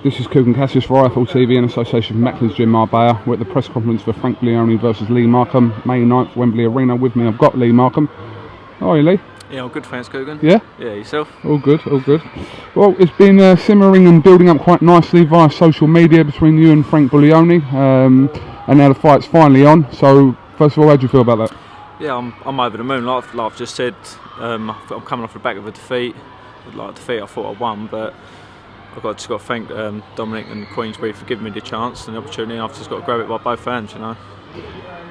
This is KUGAN CASSIUS for IFL TV in association with Macklin's Gym Marbella. We're at the press conference for Frank Buglioni versus Lee Markham, May 9th, Wembley Arena. With me I've got Lee Markham. How are you, Lee? Yeah, all good, thanks, KUGAN. Yeah? Yeah, yourself? All good, all good. Well, it's been simmering and building up quite nicely via social media between you and Frank Buglioni, and now the fight's finally on. So, first of all, how do you feel about that? Yeah, I'm over the moon. Like I've just said, I'm coming off the back of a defeat. Like defeat, I thought I won, but I've just got to thank Dominic and Queensbury for giving me the chance and the opportunity. And I've just got to grab it by both hands, you know.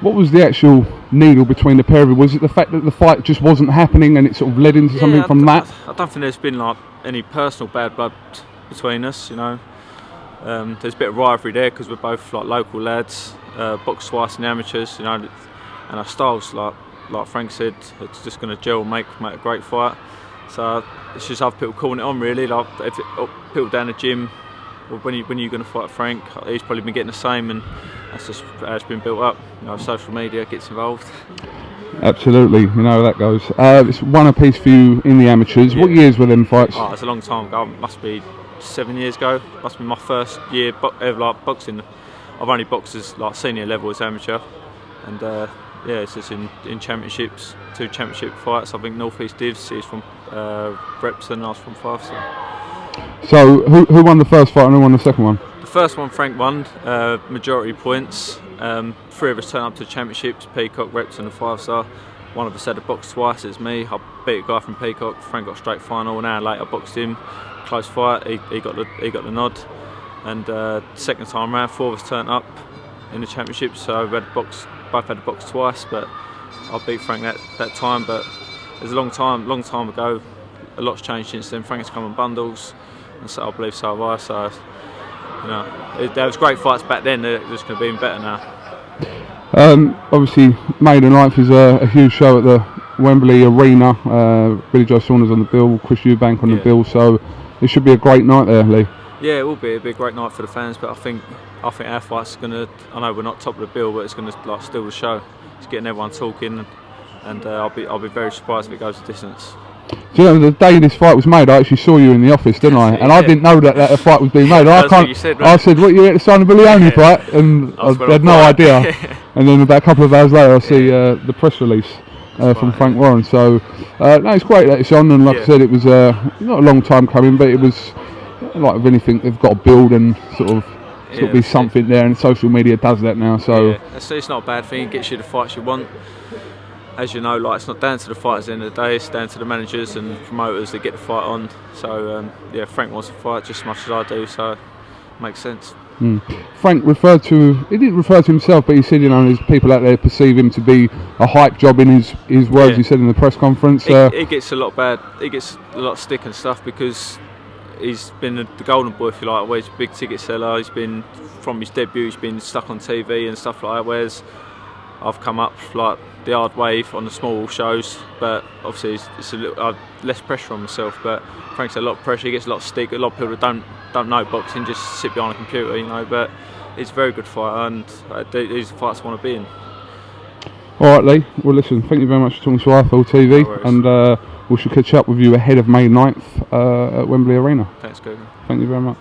What was the actual needle between the pair of you? Was it the fact that the fight just wasn't happening and it sort of led into something from that? I don't think there's been like any personal bad blood between us, you know. There's a bit of rivalry there because we're both like local lads, boxed twice in the amateurs, you know, and our styles, like Frank said, it's just going to gel and make a great fight. So it's just other people calling it on, really. Like if people down the gym, well, when you're going to fight Frank, he's probably been getting the same, and that's just how it's been built up. You know, social media gets involved. Absolutely, you know how that goes. It's one apiece for you in the amateurs. Yeah. What years were them fights? Oh, it's a long time ago. It must be 7 years ago. Must be my first year ever like boxing. I've only boxed as like senior level as amateur, and yeah, it's just in championships, 2 championship fights. I think North East Divs, he's from Repton, I was from Fife. So who won the first fight and who won the second one? The first one Frank won, majority points. 3 of us turned up to championships, Peacock, Repton and 5-star. One of us had to box twice, it's me. I beat a guy from Peacock, Frank got straight final. An hour later I boxed him, close fight, he got the nod. And second time round, 4 of us turned up in the championships, so we had both had to box twice, but I beat Frank that time. But it was a long time ago. A lot's changed since then. Frank's come on bundles, and so I believe so have I. So you know, there was great fights back then. They're just going to be even better now. Obviously, May the 9th is a huge show at the Wembley Arena. Billy Joe Saunders on the bill, Chris Eubank on the bill. So it should be a great night there, Lee. Yeah, it will be. It'll be a great night for the fans, but I think our fight's going to. I know we're not top of the bill, but it's going to like steal the show. It's getting everyone talking, and I'll be very surprised if it goes the distance. Do you know, the day this fight was made, I actually saw you in the office, didn't I? And I didn't know that a fight was being made. I said, "What, you at the sign of Buglioni fight?" And I had no idea. And then about a couple of hours later, I see the press release from Frank Warren. So no, it's great that it's on. And like I said, it was not a long time coming, but it was like with anything, they've got to build and sort of be something there. And social media does that now. So it's not a bad thing. It gets you the fights you want. As you know, like it's not down to the fighters at the end of the day, it's down to the managers and promoters that get the fight on. So yeah, Frank wants to fight just as much as I do, so it makes sense. Frank he didn't refer to himself, but he said, you know, there's people out there perceive him to be a hype job in his words. He said in the press conference. He gets a lot of stick and stuff because he's been the golden boy, if you like, where he's a big ticket seller. He's been, from his debut, he's been stuck on TV and stuff like that, whereas I've come up like the hard wave on the small shows, but obviously it's a little less pressure on myself. But Frank's a lot of pressure. He gets a lot of stick. A lot of people that don't know boxing just sit behind a computer, you know. But he's a very good fighter, and these are the fights I want to be in. All right, Lee. Well, listen. Thank you very much for talking to IFL TV, and we should catch up with you ahead of May 9th at Wembley Arena. Thanks, KUGAN. Thank you very much.